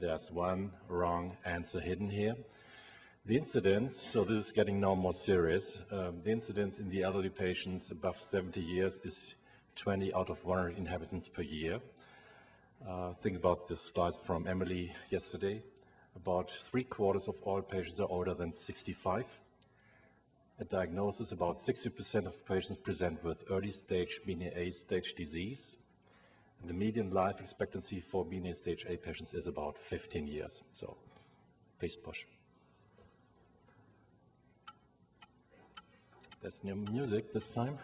there's one wrong answer hidden here. The incidence, so this is getting now more serious, the incidence in the elderly patients above 70 years is 20 out of 100 inhabitants per year. Think about the slides from Emily yesterday. About 3/4 of all patients are older than 65. At diagnosis, about 60% of patients present with early stage BNA stage disease. And the median life expectancy for BNA stage A patients is about 15 years. So please push. There's new music this time.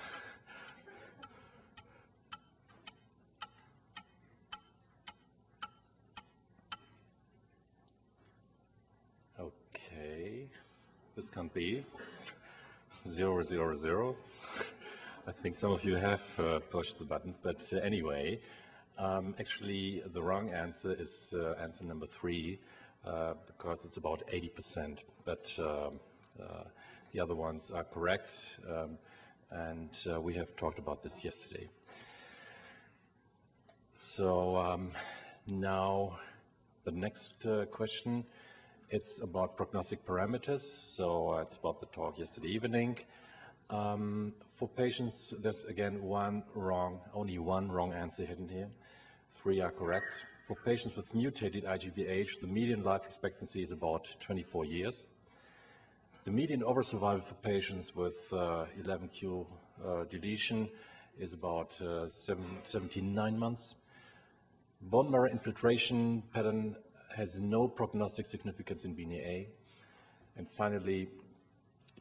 Okay, this can't be 0, 0, 0. I think some of you have pushed the buttons, but anyway, actually the wrong answer is answer number 3, because it's about 80%, but the other ones are correct, and we have talked about this yesterday. So now the next question, it's about prognostic parameters, so it's about the talk yesterday evening. For patients, there's again only one wrong answer hidden here. 3 are correct. For patients with mutated IGVH, the median life expectancy is about 24 years. The median oversurvival for patients with 11q deletion is about 79 months. Bone marrow infiltration pattern has no prognostic significance in BNA. And finally,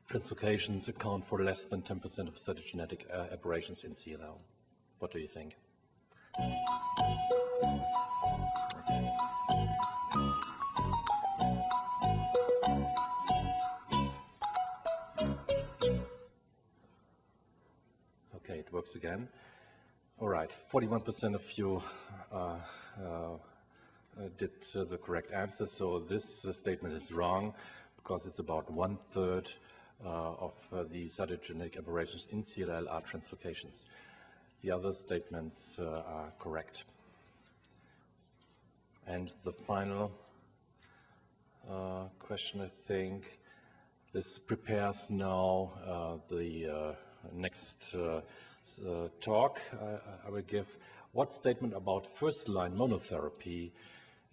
translocations account for less than 10% of cytogenetic aberrations in CLL. What do you think? Okay, it works again. All right, 41% of you did the correct answer. So this statement is wrong because it's about 1/3 of the cytogenetic aberrations in CLL are translocations. The other statements are correct. And the final question, I think, this prepares now the next talk I will give. What statement about first-line monotherapy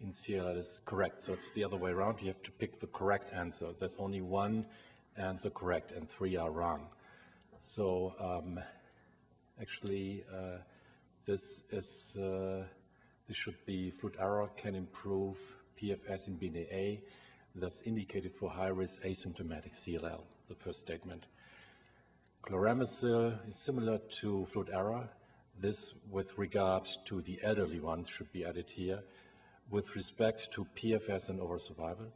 in CLL is correct? So it's the other way around. You have to pick the correct answer. There's only one answer correct and 3 are wrong. So actually, this should be Fludarra can improve PFS in BNA. That's indicated for high-risk asymptomatic CLL, the first statement. Chloramicil is similar to Fludarra. This, with regard to the elderly ones, should be added here. With respect to PFS and overall survival,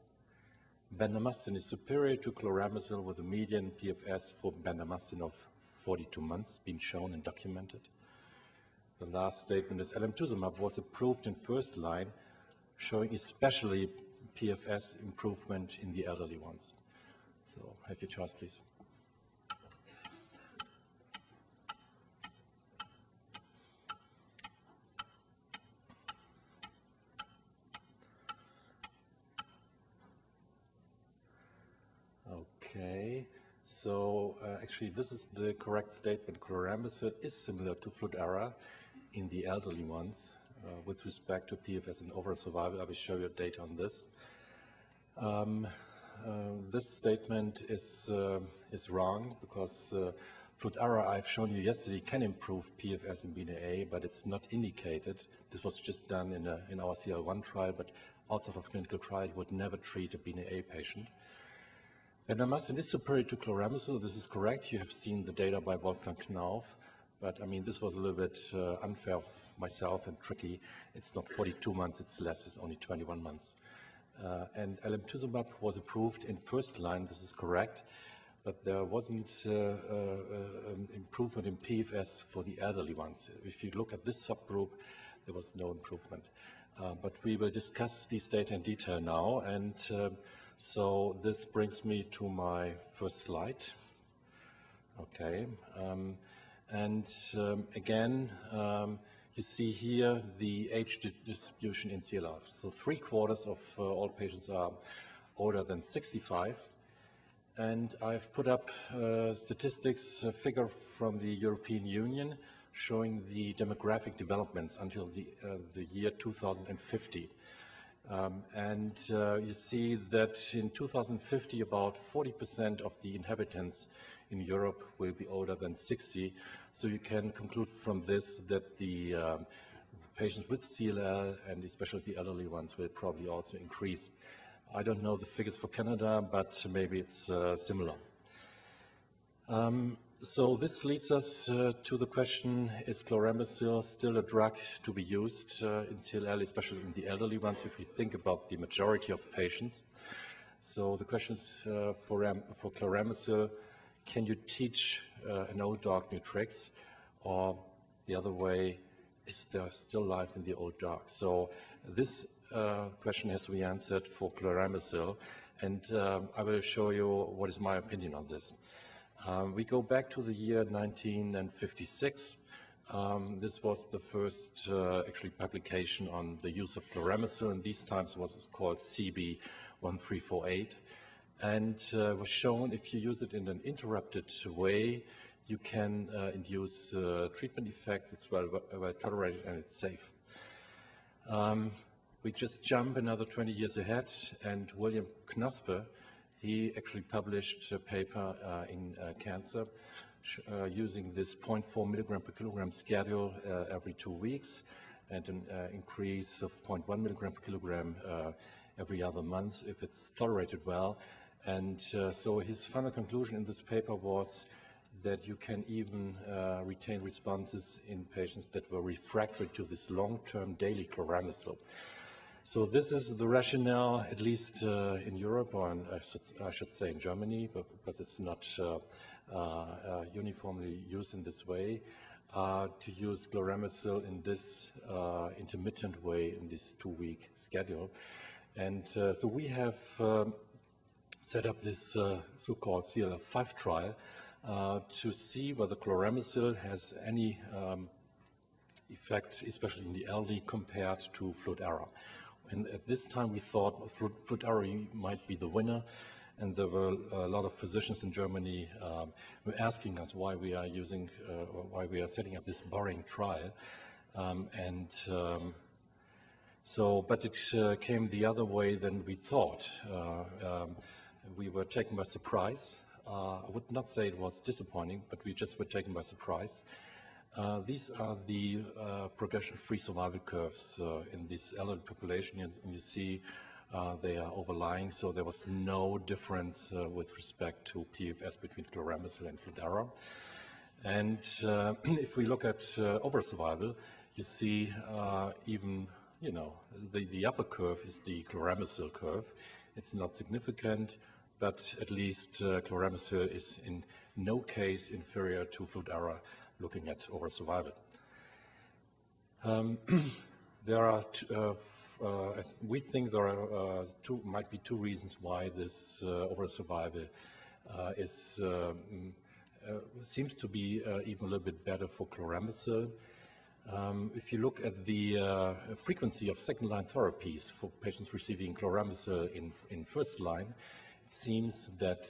bendamustine is superior to chloramicil with a median PFS for bendamustine of 42 months, being shown and documented. The last statement is alemtuzumab was approved in first line, showing especially PFS improvement in the elderly ones. So have your choice, please. Okay, so actually this is the correct statement. Chloramicil is similar to Fludarra in the elderly ones with respect to PFS and overall survival. I will show you data on this. This statement is wrong because Fludarra, I've shown you yesterday, can improve PFS in BNA, but it's not indicated. This was just done in our CL1 trial, but outside of clinical trial, you would never treat a BNA patient. Bendamustine is superior to chloramicil. This is correct. You have seen the data by Wolfgang Knauf, but I mean, this was a little bit unfair of myself and tricky. It's not 42 months, it's less, it's only 21 months. And alemtuzumab was approved in first line, this is correct, but there wasn't improvement in PFS for the elderly ones. If you look at this subgroup, there was no improvement. But we will discuss these data in detail now, and so this brings me to my first slide. Okay, again, You see here the age distribution in CLR. So 3/4 of all patients are older than 65. And I've put up statistics, a figure from the European Union showing the demographic developments until the year 2050. You see that in 2050, about 40% of the inhabitants in Europe will be older than 60. So you can conclude from this that the patients with CLL, and especially the elderly ones, will probably also increase. I don't know the figures for Canada, but maybe it's similar. So this leads us to the question, is chlorambucil still a drug to be used in CLL, especially in the elderly ones, if we think about the majority of patients? So the question is for chlorambucil, can you teach an old dog new tricks? Or the other way, is there still life in the old dog? So this question has to be answered for chlorambucil, and I will show you what is my opinion on this. We go back to the year 1956. This was the first actually publication on the use of chlorambucil, and these times was called CB 1348, and was shown if you use it in an interrupted way, you can induce treatment effects. It's well tolerated and it's safe. We just jump another 20 years ahead, and William Knospe, he actually published a paper in Cancer using this 0.4 milligram per kilogram schedule every 2 weeks, and an increase of 0.1 milligram per kilogram every other month if it's tolerated well. And so his final conclusion in this paper was that you can even retain responses in patients that were refractory to this long-term daily chlorambucil. So this is the rationale, at least in Europe, or I should say in Germany, because it's not uniformly used in this way, to use chlorambucil in this intermittent way in this 2-week schedule. And so we have set up this so-called CLL5 trial to see whether chlorambucil has any effect, especially in the elderly, compared to Fludara. And at this time we thought Fludara might be the winner, and there were a lot of physicians in Germany were asking us why we are using, why we are setting up this boring trial. But it came the other way than we thought. We were taken by surprise. I would not say it was disappointing, but we just were taken by surprise. These are the progression-free survival curves in this elderly population, and you see they are overlying, so there was no difference with respect to PFS between chlorambucil and Fludara. And if we look at overall survival, you see even, you know, the upper curve is the chlorambucil curve. It's not significant, but at least chlorambucil is in no case inferior to Fludara looking at overall survival. There are, we think there are might be two reasons why this overall survival seems to be even a little bit better for chlorambucil. If you look at the frequency of second-line therapies for patients receiving chlorambucil in first line, it seems that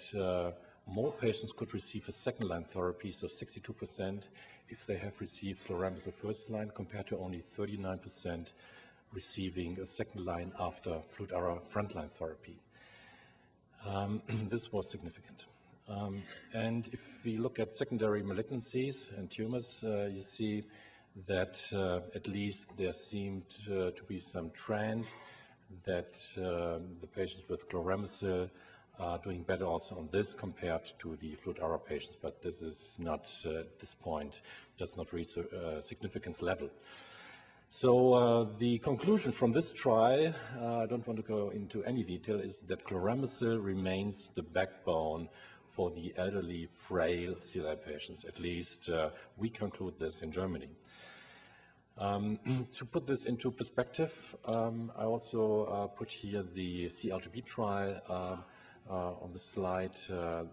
more patients could receive a second-line therapy, so 62%, if they have received chlorambucil first line, compared to only 39% receiving a second line after Fludara frontline therapy. This was significant. And if we look at secondary malignancies and tumors, you see that at least there seemed to be some trend that the patients with chlorambucil are doing better also on this compared to the Fludara patients, but this is not, at this point, does not reach a significance level. So the conclusion from this trial, I don't want to go into any detail, is that chlorambucil remains the backbone for the elderly, frail CLL patients. At least we conclude this in Germany. To put this into perspective, I also put here the CLGB trial on the slide.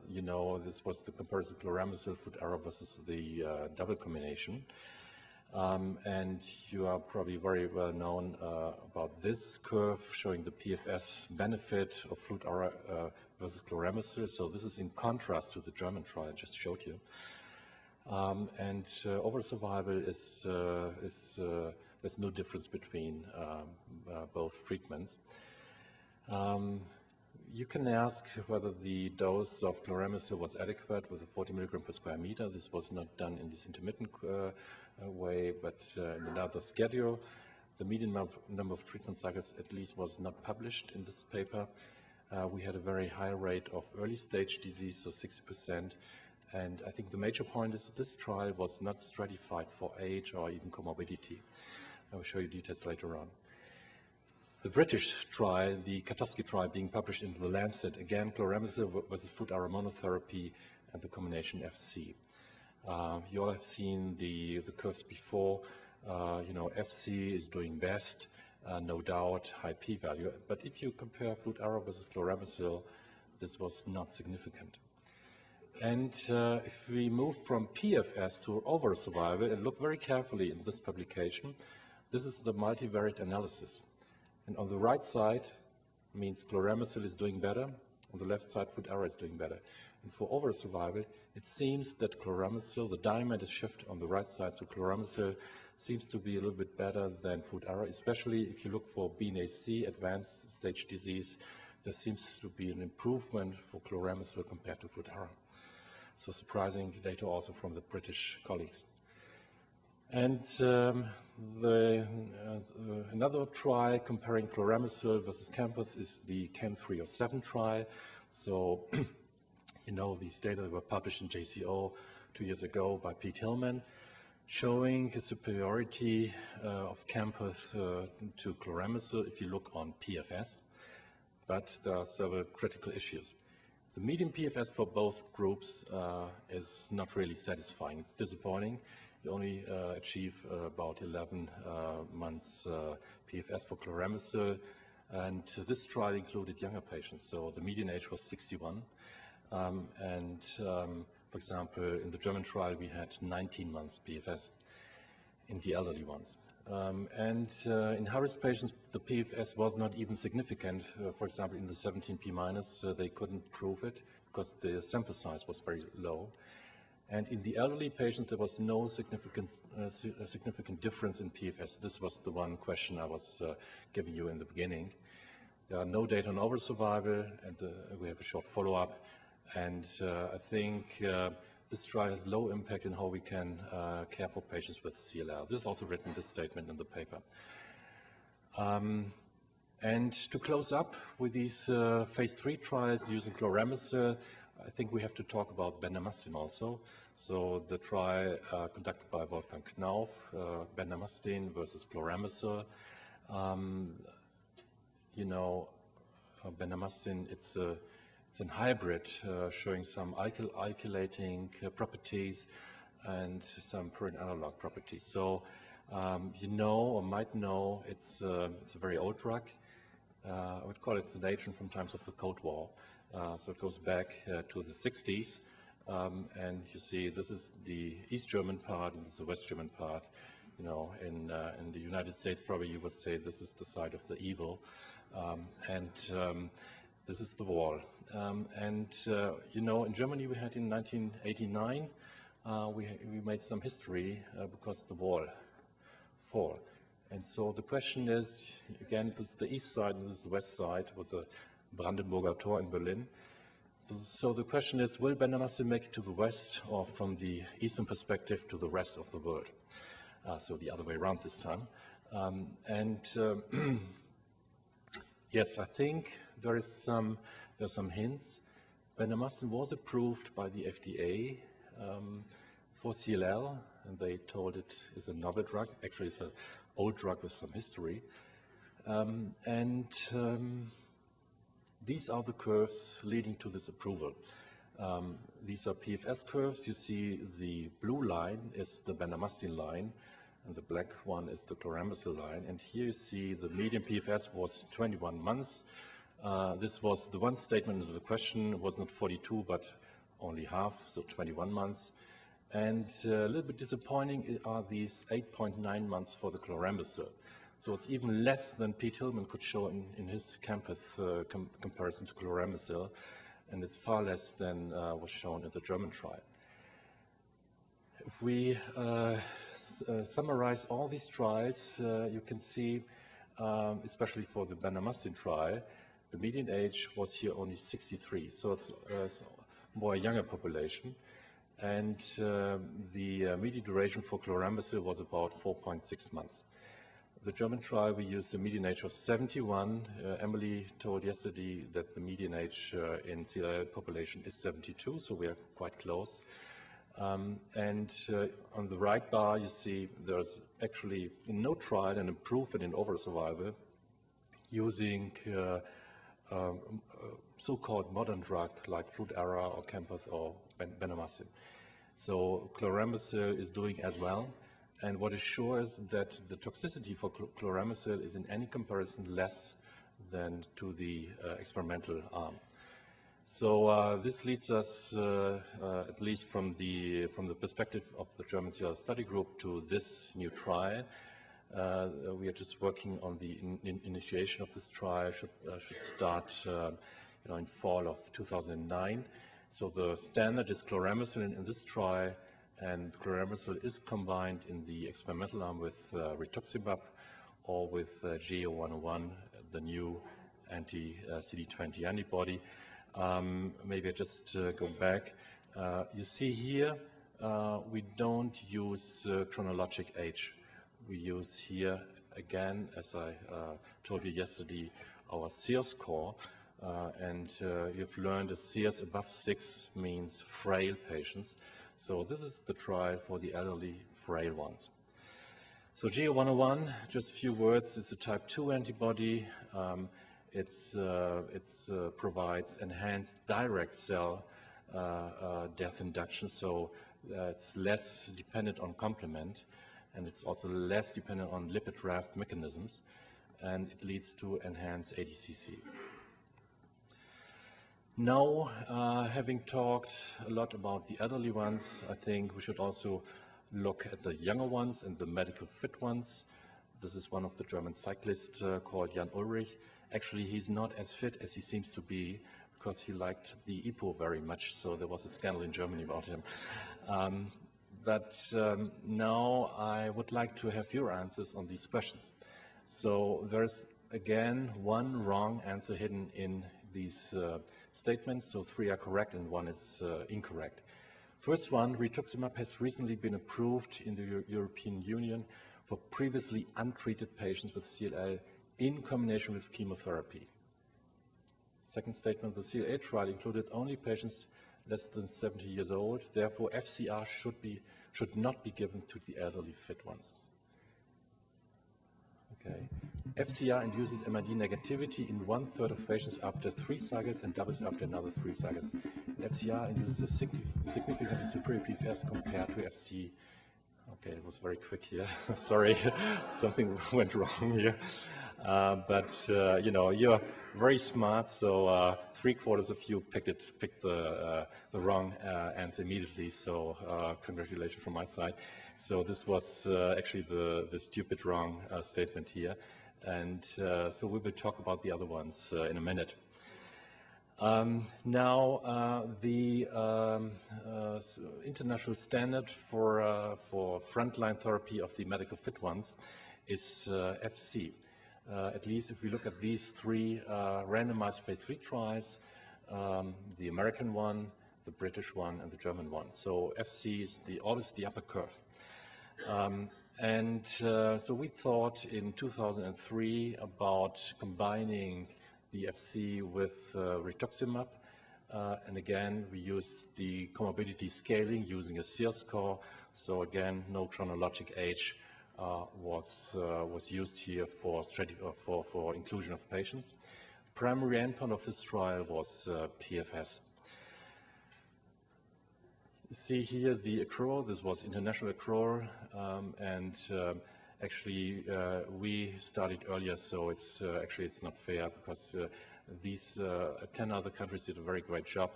You know, this was the comparison chlorambucil Fludara versus the double combination. And you are probably very well known about this curve showing the PFS benefit of Fludarra versus chloramicin. So this is in contrast to the German trial I just showed you. And overall survival is there's no difference between both treatments. You can ask whether the dose of chloramicin was adequate with a 40 milligram per square meter. This was not done in this intermittent way, but in another schedule. The median number of treatment cycles at least was not published in this paper. We had a very high rate of early stage disease, so 60%. And I think the major point is that this trial was not stratified for age or even comorbidity. I will show you details later on. The British trial, the Katowski trial being published in The Lancet, again, chloramicin versus Fludarra monotherapy and the combination FC. You all have seen the curves before. FC is doing best, no doubt, high p-value. But if you compare Fludarra versus chloramicin, this was not significant. And if we move from PFS to overall survival and look very carefully in this publication, this is the multivariate analysis. And on the right side means chloramicin is doing better. On the left side, Fludarra is doing better. And for overall survival, it seems that chloramicin, the diamond is shifted on the right side, so chloramicin seems to be a little bit better than Fludarra, especially if you look for BNAC, advanced stage disease. There seems to be an improvement for chloramicin compared to Fludarra. So surprising data also from the British colleagues. And another trial comparing chloramicin versus Campus is the CAM307 trial. So, these data were published in JCO 2 years ago by Pete Hillman, showing the superiority of Campus to chloramicin if you look on PFS. But there are several critical issues. The median PFS for both groups is not really satisfying. It's disappointing. You only achieve about 11 months PFS for chloramicin, and this trial included younger patients, so the median age was 61. For example, in the German trial, we had 19 months PFS in the elderly ones. In high-risk patients, the PFS was not even significant. For example, in the 17p-, they couldn't prove it because the sample size was very low. And in the elderly patients, there was no significant difference in PFS. This was the one question I was giving you in the beginning. There are no data on overall survival, and we have a short follow-up. And I think this trial has low impact in how we can care for patients with CLL. This is also written in this statement in the paper. And to close up with these phase 3 trials using chloramicin, I think we have to talk about bendamustine also. So the trial conducted by Wolfgang Knauf, bendamustine versus chloramicin. Bendamustine, it's a hybrid showing some alkylating properties and some purine analog properties. So or might know it's a very old drug. I would call it an agent from times of the Cold War. So it goes back to the 60s. And you see, this is the East German part, and this is the West German part. In the United States, probably you would say this is the side of the evil. This is the wall. In Germany, we had in 1989, we made some history because the wall fell. And so the question is, again, this is the east side and this is the west side with the Brandenburger Tor in Berlin. So the question is, will bendamustine make it to the west or from the eastern perspective to the rest of the world? So the other way around this time. Yes, I think there's some hints. Bendamustine was approved by the FDA for CLL, and they told it is a novel drug. Actually, it's an old drug with some history. These are the curves leading to this approval. These are PFS curves. You see the blue line is the bendamustine line, and the black one is the chloramicin line. And here you see the median PFS was 21 months. This was the one statement of the question was not 42, but only half, so 21 months. And a little bit disappointing are these 8.9 months for the chlorambucil. So it's even less than Pete Hillman could show in his campus comparison to chlorambucil, and it's far less than was shown in the German trial. If we summarize all these trials, you can see, especially for the bendamustine trial, the median age was here only 63, so it's more a younger population. And the median duration for chlorambucil was about 4.6 months. The German trial, we used a median age of 71. Emily told yesterday that the median age in CLL population is 72, so we are quite close. On the right bar, you see there's actually in no trial an improvement in overall survival using so-called modern drug like Fludara or Campath or bendamustine. So chlorambucil is doing as well. And what is sure is that the toxicity for chlorambucil is in any comparison less than to the experimental arm. So this leads us, at least from the perspective of the German CLL study group, to this new trial. We are just working on the initiation of this trial. Should start, in fall of 2009. So the standard is chlorambucil in this trial, and chlorambucil is combined in the experimental arm with rituximab or with GEO-101, the new anti-CD20 antibody. Maybe I just go back. You see here, we don't use chronologic age. We use here, again, as I told you yesterday, our SEER score. And you've learned a SEERS above 6 means frail patients. So this is the trial for the elderly, frail ones. So GEO-101, just a few words, it's a type 2 antibody. It provides enhanced direct cell death induction, so it's less dependent on complement, and it's also less dependent on lipid raft mechanisms, and it leads to enhanced ADCC. Now, having talked a lot about the elderly ones, I think we should also look at the younger ones and the medical fit ones. This is one of the German cyclists called Jan Ulrich. Actually, he's not as fit as he seems to be because he liked the EPO very much, so there was a scandal in Germany about him. Now I would like to have your answers on these questions. So there's, again, one wrong answer hidden in these statements, so 3 are correct and 1 is incorrect. First one, rituximab has recently been approved in the European Union for previously untreated patients with CLL in combination with chemotherapy. Second statement, the CLL trial included only patients less than 70 years old, therefore FCR should not be given to the elderly fit ones. Okay. FCR induces MRD negativity in 1/3 of patients after 3 cycles and doubles after another 3 cycles. And FCR induces a significantly superior PFS compared to FC. Okay, it was very quick here. Sorry, something went wrong here. You're very smart, so 3/4 of you picked the wrong answer immediately, so congratulations from my side. So this was actually the stupid wrong statement here. And so we will talk about the other ones in a minute. The international standard for frontline therapy of the medical fit ones is FC. At least if we look at these 3 randomized phase 3 trials, the American one, the British one, and the German one. So FC is always the upper curve. So we thought in 2003 about combining the FC with rituximab. And again, we used the comorbidity scaling using a SEER score. So again, no chronologic age was used here for inclusion of patients. Primary endpoint of this trial was PFS. You see here the accrual. This was international accrual, actually we started earlier, so it's not fair because these 10 other countries did a very great job,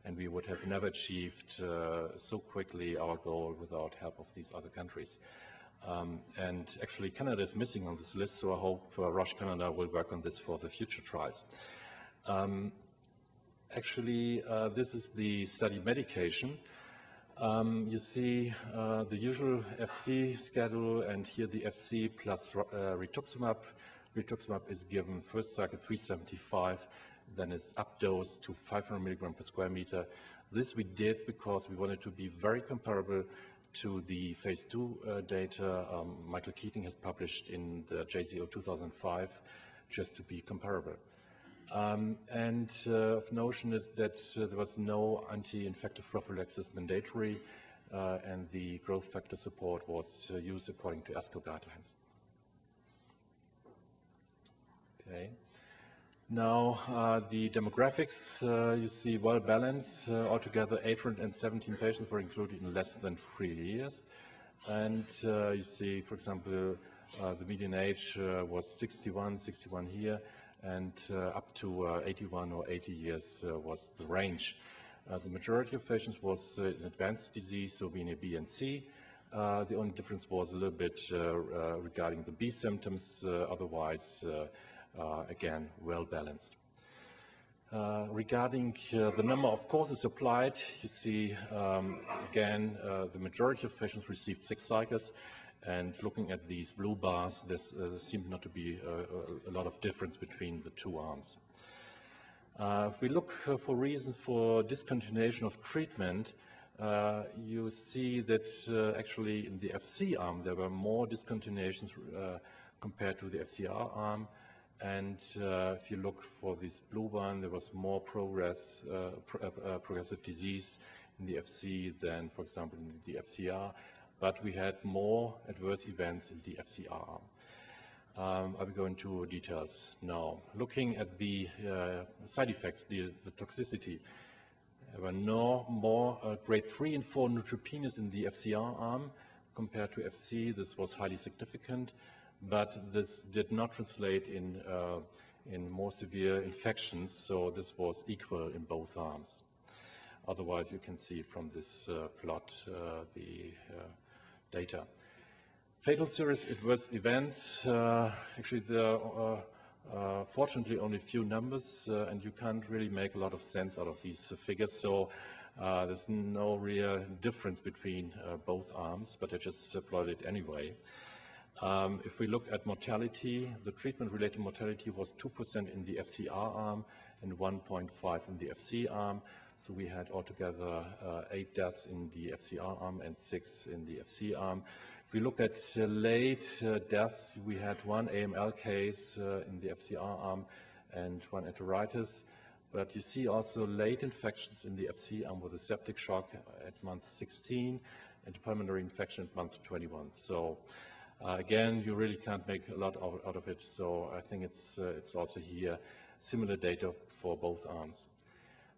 and we would have never achieved so quickly our goal without help of these other countries. And actually Canada is missing on this list, so I hope Roche Canada will work on this for the future trials. This is the study medication. You see the usual FC schedule, and here the FC plus rituximab. Rituximab is given first cycle 375, then it's updosed to 500 milligram per square meter. This we did because we wanted to be very comparable to the phase 2 data Michael Keating has published in the JCO 2005, just to be comparable. Of notion is that there was no anti-infective prophylaxis mandatory, and the growth factor support was used according to ASCO guidelines. Okay. Now, the demographics, you see well balanced. Altogether, 817 patients were included in less than 3 years. And you see, for example, the median age was 61 here, and up to 81 or 80 years was the range. The majority of patients was in advanced disease, so being a B and C. The only difference was a little bit regarding the B symptoms, otherwise, again, well balanced. Regarding the number of courses applied, you see, again, the majority of patients received 6 cycles. And looking at these blue bars, there seemed not to be a lot of difference between the 2 arms. If we look for reasons for discontinuation of treatment, you see that actually in the FC arm there were more discontinuations compared to the FCR arm. And if you look for this blue one, there was more progressive disease in the FC than, for example, in the FCR. But we had more adverse events in the FCR arm. I will go into details now. Looking at the side effects, the toxicity, there were no more grade 3 and 4 neutropenias in the FCR arm compared to FC. This was highly significant, but this did not translate in more severe infections, so this was equal in both arms. Otherwise, you can see from this plot the data. Fatal serious adverse events, actually there are fortunately only few numbers, and you can't really make a lot of sense out of these figures, so there's no real difference between both arms, but I just plotted it anyway. If we look at mortality, the treatment-related mortality was 2% in the FCR arm and 1.5% in the FC arm. So we had altogether 8 deaths in the FCR arm and 6 in the FC arm. If we look at late deaths, we had 1 AML case in the FCR arm and 1 enteritis. But you see also late infections in the FC arm with a septic shock at month 16 and pulmonary infection at month 21. So again, you really can't make a lot out of it. So I think it's also here similar data for both arms.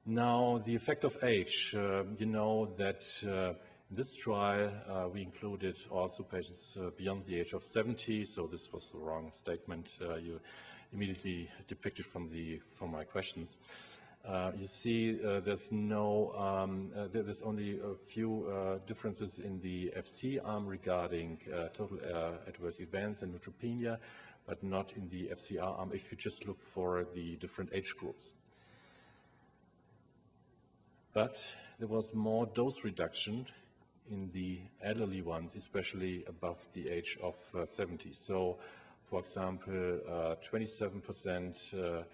Now, the effect of age, you know that in this trial we included also patients beyond the age of 70, so this was the wrong statement you immediately depicted from my questions. You see there's only a few differences in the FC arm regarding total adverse events and neutropenia, but not in the FCR arm if you just look for the different age groups. But there was more dose reduction in the elderly ones, especially above the age of 70. So, for example, 27%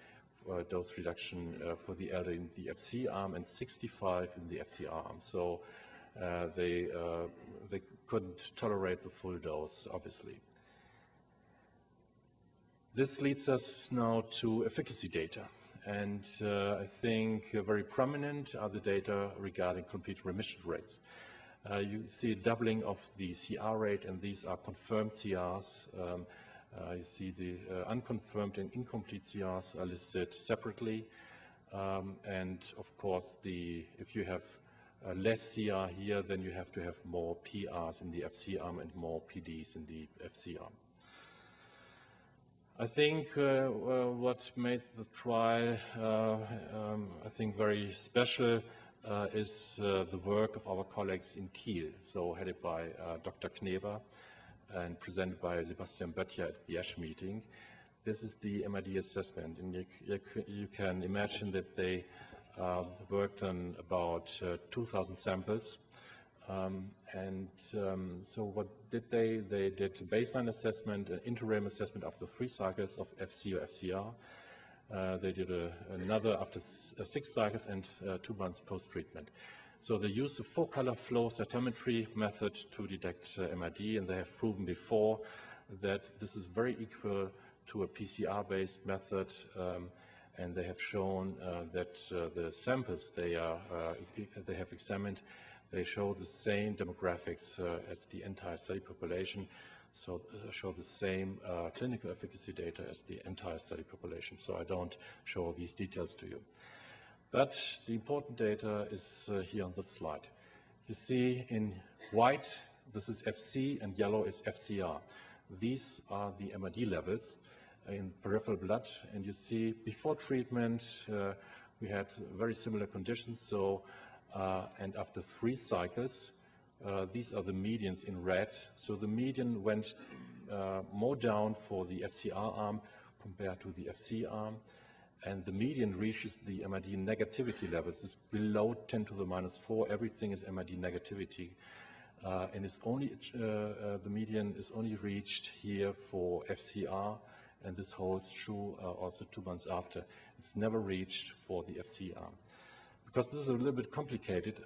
dose reduction for the elderly in the FC arm and 65% in the FCR arm. So they couldn't tolerate the full dose, obviously. This leads us now to efficacy data. And I think very prominent are the data regarding complete remission rates. You see a doubling of the CR rate, and these are confirmed CRs. You see the unconfirmed and incomplete CRs are listed separately. And of course, if you have less CR here, then you have to have more PRs in the FC arm and more PDs in the FC arm. I think what made the trial, I think, very special is the work of our colleagues in Kiel, so headed by Dr. Kneber and presented by Sebastian Böttcher at the ASH meeting. This is the MRD assessment, and you can imagine that they worked on about 2,000 samples. So what did they? They did a baseline assessment, an interim assessment after 3 cycles of FC or FCR. They did another after 6 cycles and 2 months post-treatment. So they used a 4-color flow cytometry method to detect MRD, and they have proven before that this is very equal to a PCR-based method, and they have shown that the samples they have examined, they show the same demographics as the entire study population, so show the same clinical efficacy data as the entire study population. So I don't show these details to you. But the important data is here on this slide. You see in white, this is FC, and yellow is FCR. These are the MRD levels in peripheral blood, and you see before treatment we had very similar conditions. So and after 3 cycles, these are the medians in red. So the median went more down for the FCR arm compared to the FC arm, and the median reaches the MRD negativity levels. It's below 10 to the -4. Everything is MRD negativity, and it's only the median is only reached here for FCR. And this holds true also 2 months after. It's never reached for the FC arm. Because this is a little bit complicated,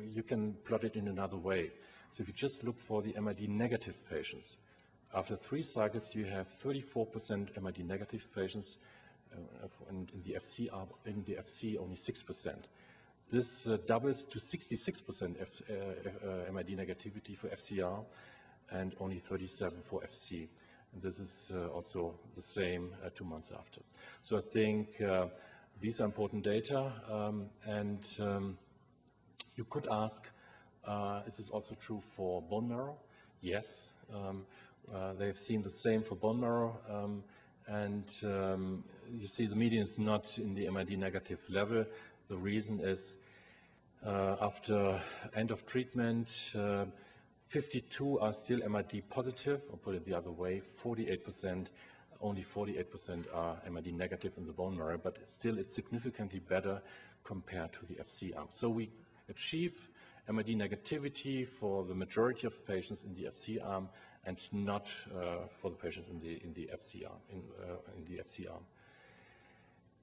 you can plot it in another way. So if you just look for the MRD negative patients, after 3 cycles you have 34% MRD negative patients, and in the FC arm, in the FC only 6%. This doubles to 66% MRD negativity for FCR and only 37% for FC. And this is also the same 2 months after. So I think these are important data, and you could ask, is this also true for bone marrow? Yes, they have seen the same for bone marrow, and you see the median is not in the MRD negative level. The reason is after end of treatment, 52 are still MRD positive, or put it the other way, 48%, only 48% are MRD negative in the bone marrow, but still it's significantly better compared to the FC arm. So we achieve MRD negativity for the majority of patients in the FC arm, and not for the patients in the FC arm. In the FC arm.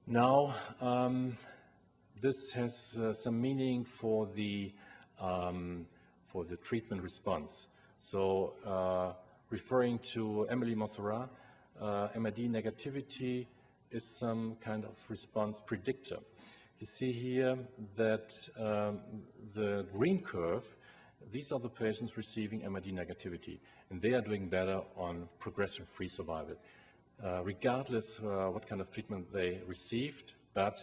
Now, this has some meaning for the treatment response. So referring to Emily Monserrat, MRD negativity is some kind of response predictor. You see here that the green curve, these are the patients receiving MRD negativity, and they are doing better on progression-free survival, regardless what kind of treatment they received. But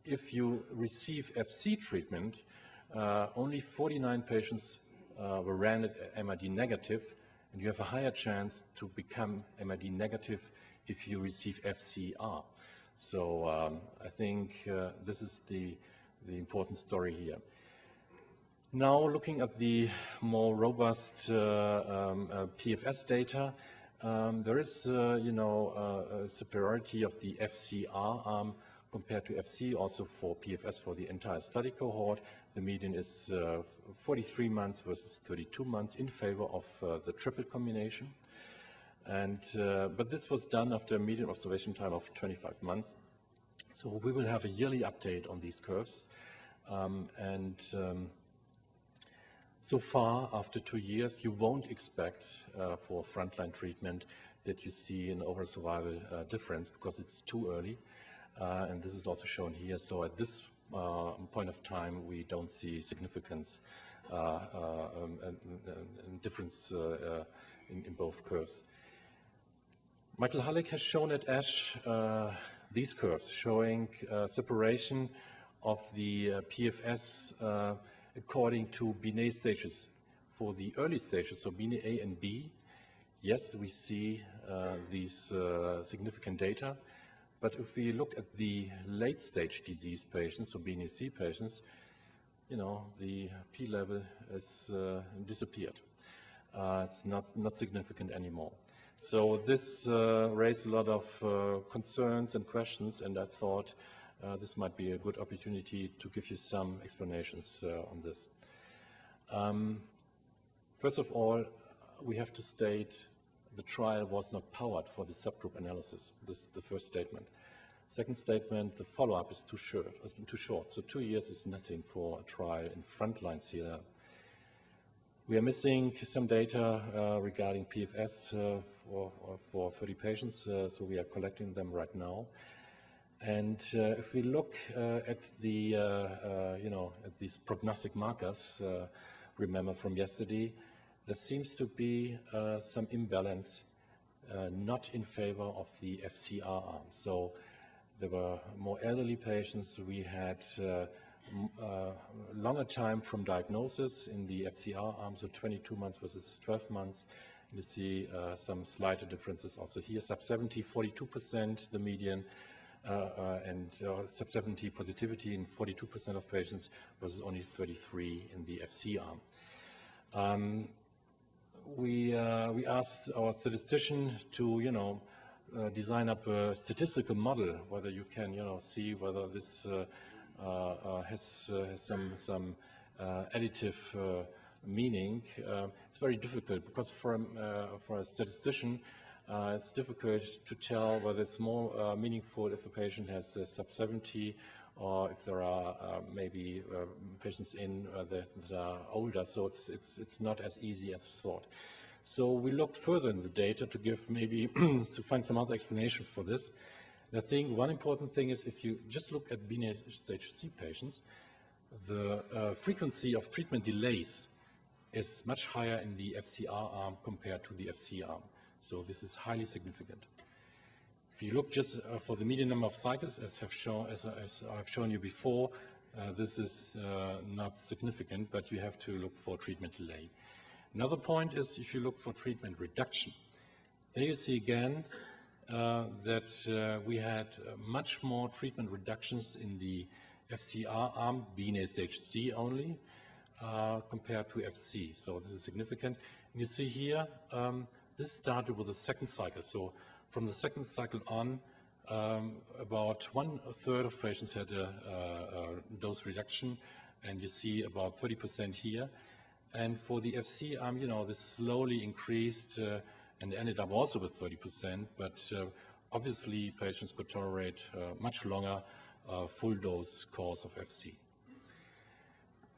if you receive FC treatment, only 49 patients were ran at MRD negative, and you have a higher chance to become MRD negative if you receive FCR. So I think this is the important story here. Now, looking at the more robust PFS data, there is, a superiority of the FCR arm compared to FC, also for PFS for the entire study cohort. The median is 43 months versus 32 months in favor of the triple combination. And, but this was done after a median observation time of 25 months. So we will have a yearly update on these curves. So far, after 2 years, you won't expect for frontline treatment that you see an overall survival difference, because it's too early. And this is also shown here. So at this point of time, we don't see significance difference in both curves. Michael Halleck has shown at ASH these curves showing separation of the PFS according to Binet stages. For the early stages, so Binet A and B, yes, we see these significant data. But if we look at the late-stage disease patients, or BNAC patients, you know, the P level is disappeared. It's not significant anymore. So this raised a lot of concerns and questions, and I thought this might be a good opportunity to give you some explanations on this. First of all, we have to state the trial was not powered for the subgroup analysis. This is the first statement. Second statement, the follow-up is too short. So 2 years is nothing for a trial in frontline CLL. We are missing some data regarding PFS for 30 patients, so we are collecting them right now. And if we look at the, at these prognostic markers, remember from yesterday, there seems to be some imbalance, not in favor of the FCR arm. So there were more elderly patients. We had longer time from diagnosis in the FCR arm, so 22 months versus 12 months. You see some slight differences also here. Sub-70, 42% the median, and sub-70 positivity in 42% of patients versus only 33 in the FC arm. We asked our statistician to, design up a statistical model, whether you can, see whether this has some additive meaning. It's very difficult because for a statistician, it's difficult to tell whether it's more meaningful if a patient has a sub-70 or if there are maybe patients in that are older. So it's not as easy as thought. So we looked further in the data to give maybe to find some other explanation for this. And I think one important thing is if you just look at BNA stage C patients, the frequency of treatment delays is much higher in the FCR arm compared to the FC arm. So this is highly significant. If you look just for the median number of cycles, as I've shown you before, this is not significant, but you have to look for treatment delay. Another point is if you look for treatment reduction. There you see again that we had much more treatment reductions in the FCR arm, BNA stage C only, compared to FC. So this is significant. And you see here, this started with the second cycle. So from the second cycle on, about 1/3 of patients had a dose reduction, and you see about 30% here. And for the FC arm, this slowly increased and ended up also with 30%, but obviously patients could tolerate much longer full dose course of FC.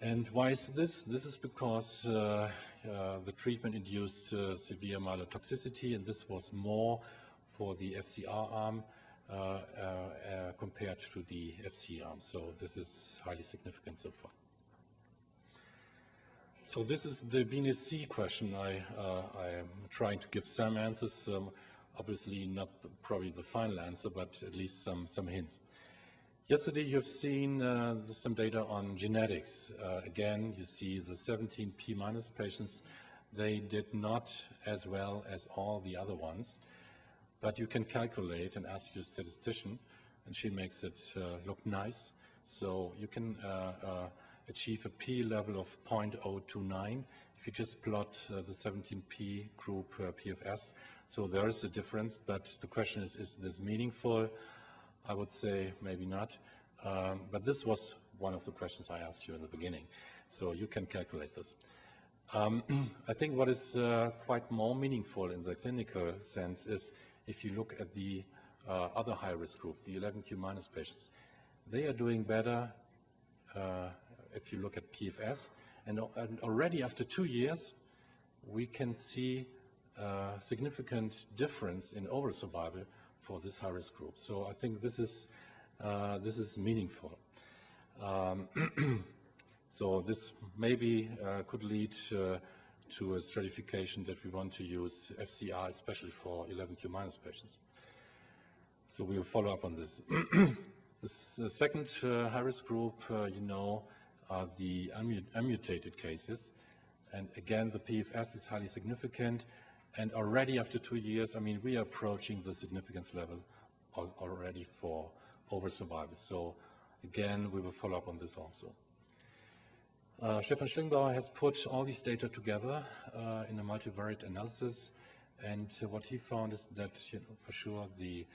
And why is this? This is because the treatment induced severe myelotoxicity, and this was more for the FCR arm compared to the FC arm. So this is highly significant so far. So this is the BNC question. I am trying to give some answers, obviously not probably the final answer, but at least some hints. Yesterday you've seen some data on genetics. Again, you see the 17P minus patients, they did not as well as all the other ones, but you can calculate and ask your statistician, and she makes it look nice. So you can achieve a P level of 0.029 if you just plot the 17P group PFS. So there is a difference, but the question is this meaningful? I would say maybe not, but this was one of the questions I asked you in the beginning. So you can calculate this. I think what is quite more meaningful in the clinical sense is if you look at the other high-risk group, the 11Q minus patients, they are doing better if you look at PFS. And already after 2 years, we can see a significant difference in overall survival for this high-risk group. So I think this is meaningful. So this maybe could lead to a stratification that we want to use FCR, especially for 11Q minus patients. So we will follow up on this. The second high-risk group, are the unmutated cases. And again, the PFS is highly significant. And already after 2 years, we are approaching the significance level already for over survival. So again, we will follow up on this also. Stefan Schlingbauer has put all these data together in a multivariate analysis, and what he found is that for sure the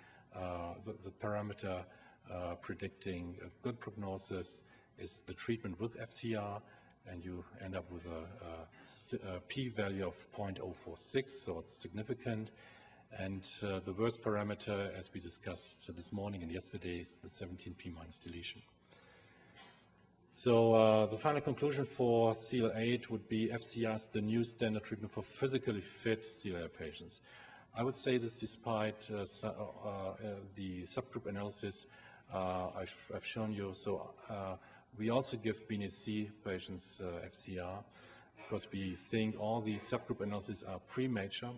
parameter predicting a good prognosis is the treatment with FCR, and you end up with a p-value of 0.046, so it's significant. And the worst parameter, as we discussed this morning and yesterday, is the 17p minus deletion. So the final conclusion for CL8 would be FCR is the new standard treatment for physically fit CLL patients. I would say this despite the subgroup analysis I've shown you. So we also give BNC patients FCR because we think all these subgroup analyses are premature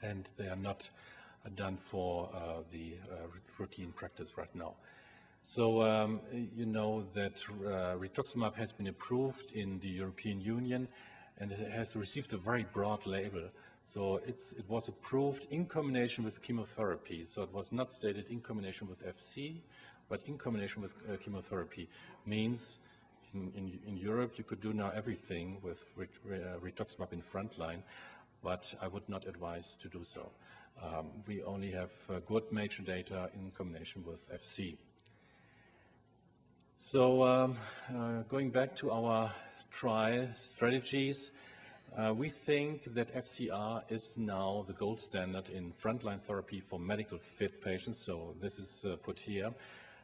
and they are not done for the routine practice right now. So you know that rituximab has been approved in the European Union and it has received a very broad label. So it was approved in combination with chemotherapy. So it was not stated in combination with FC, but in combination with chemotherapy means in Europe you could do now everything with rituximab in frontline, but I would not advise to do so. We only have good major data in combination with FC. So going back to our trial strategies, we think that FCR is now the gold standard in frontline therapy for medical fit patients. So this is put here.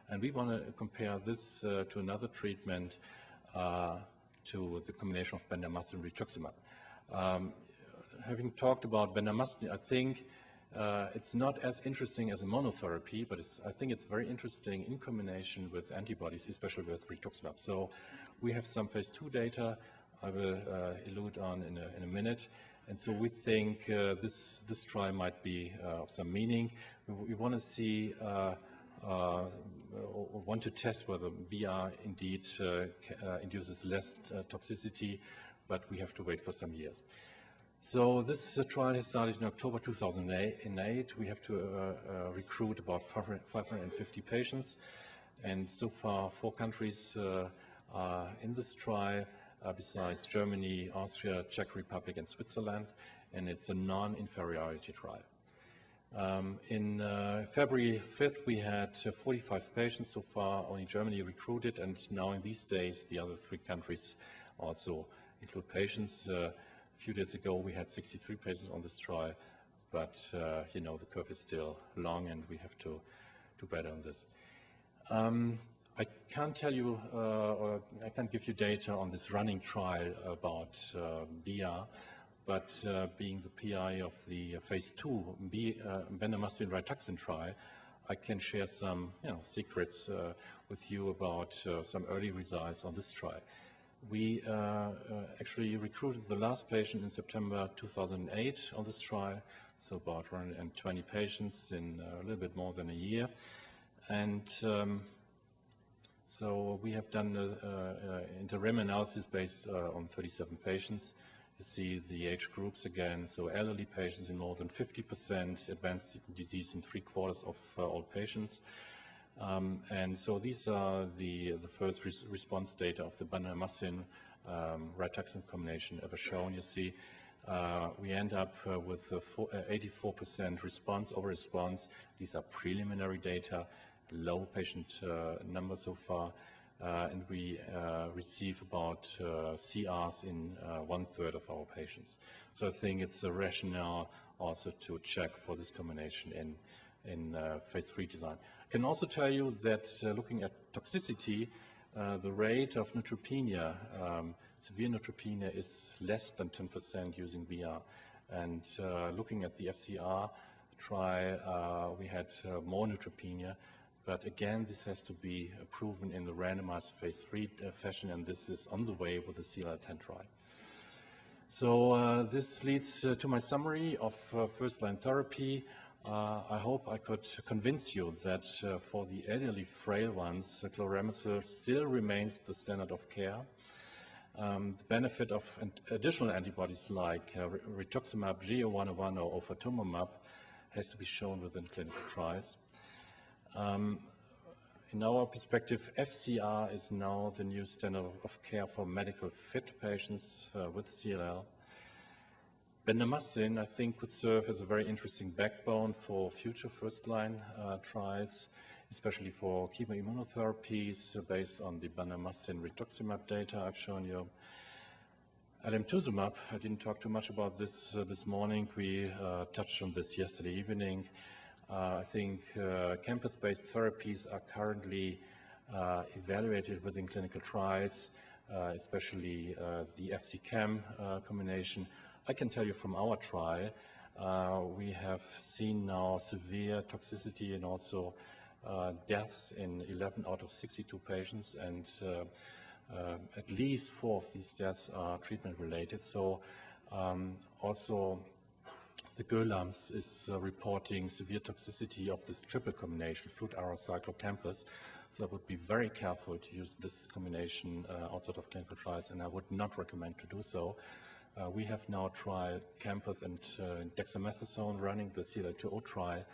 And we want to compare this to another treatment, to the combination of bendamustine and rituximab. Having talked about bendamustine, I think it's not as interesting as a monotherapy, but I think it's very interesting in combination with antibodies, especially with rituximab. So we have some phase 2 data I will allude on in a minute. And so we think this trial might be of some meaning. We want to see, want to test whether BR indeed induces less toxicity, but we have to wait for some years. So this trial has started in October 2008. We have to recruit about 550 patients. And so far, 4 countries are in this trial, besides Germany, Austria, Czech Republic, and Switzerland. And it's a non-inferiority trial. In February 5th, we had 45 patients so far, only Germany recruited. And now in these days, the other 3 countries also include patients. A few days ago, we had 63 patients on this trial, but you know, the curve is still long and we have to do better on this. I can't tell you, or I can't give you data on this running trial about BR, but being the PI of the phase 2 bendamustine Rituxan trial, I can share some secrets with you about some early results on this trial. We actually recruited the last patient in September 2008 on this trial, so about 120 patients in a little bit more than a year. And so we have done an interim analysis based on 37 patients. You see the age groups again, so elderly patients in more than 50%, advanced disease in 3/4 of all patients. And so these are the first response data of the bendamustine Rituxan combination ever shown. You see, we end up with 84% response over response. These are preliminary data, low patient number so far, and we receive about CRs in 1/3 of our patients. So I think it's a rationale also to check for this combination in phase 3 design. I can also tell you that looking at toxicity, the rate of neutropenia, severe neutropenia, is less than 10% using BR. And looking at the FCR trial, we had more neutropenia. But again, this has to be proven in the randomized phase 3 fashion, and this is on the way with the CLL10 trial. So this leads to my summary of first-line therapy. I hope I could convince you that for the elderly frail ones, chlorambucil still remains the standard of care. The benefit of additional antibodies like rituximab, GO101, or ofatumumab has to be shown within clinical trials. In our perspective, FCR is now the new standard of care for medical fit patients with CLL. Bendamustine, I think, could serve as a very interesting backbone for future first-line trials, especially for chemoimmunotherapies based on the bendamustine rituximab data I've shown you. Alemtuzumab, I didn't talk too much about this this morning. We touched on this yesterday evening. I think campus-based therapies are currently evaluated within clinical trials, especially the FC-Chem combination. I can tell you from our trial, we have seen now severe toxicity and also deaths in 11 out of 62 patients, and at least 4 of these deaths are treatment-related. So also the GERLAMS is reporting severe toxicity of this triple combination, fludarabine-cyclocampus. So I would be very careful to use this combination outside of clinical trials, and I would not recommend to do so. We have now tried Campus and dexamethasone running the CLL-2O trial.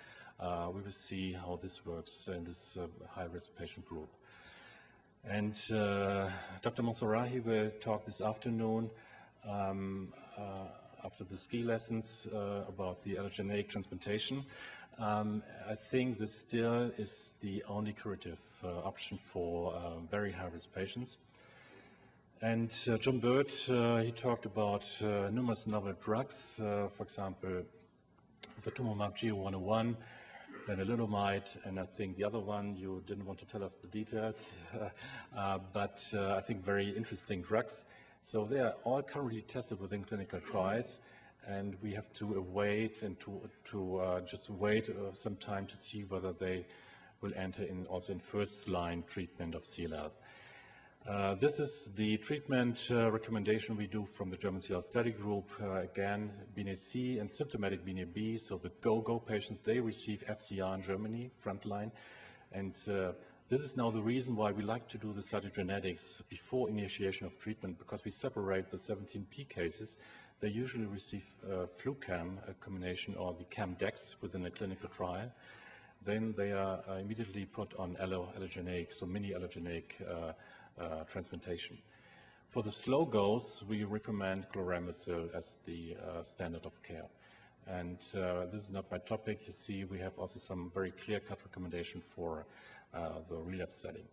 We will see how this works in this high-risk patient group. And Dr. Monsarahi will talk this afternoon after the ski lessons about the allogeneic transplantation. I think this still is the only curative option for very high-risk patients. And John Bird, he talked about numerous novel drugs, for example, Fatumumab G101, lenalidomide, and I think the other one, you didn't want to tell us the details, but I think very interesting drugs. So they are all currently tested within clinical trials, and we have to wait and to just wait some time to see whether they will enter in also in first-line treatment of CLL. This is the treatment recommendation we do from the German CLL study group. Again, BNA-C and symptomatic BNA-B, so the go-go patients, they receive FCR in Germany, frontline. And this is now the reason why we like to do the cytogenetics before initiation of treatment, because we separate the 17P cases. They usually receive FluCam, a combination, or the CAM-DEX within a clinical trial. Then they are immediately put on allogeneic, so mini allogeneic transplantation. For the slow goes, we recommend chloramicin as the standard of care. And this is not my topic. You see, we have also some very clear-cut recommendation for the relapse setting.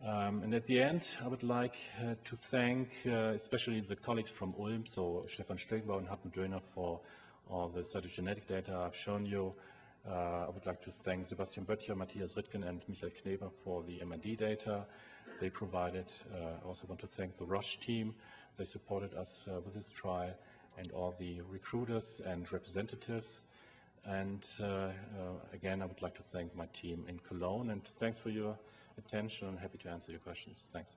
And at the end, I would like to thank especially the colleagues from Ulm, so Stefan Stegbauer and Hartmut Döhner, for all the cytogenetic data I've shown you. I would like to thank Sebastian Böttcher, Matthias Rittgen, and Michael Kneber for the MRD data they provided. I also want to thank the Roche team. They supported us with this trial, and all the recruiters and representatives. And again, I would like to thank my team in Cologne, and thanks for your attention. I'm happy to answer your questions. Thanks.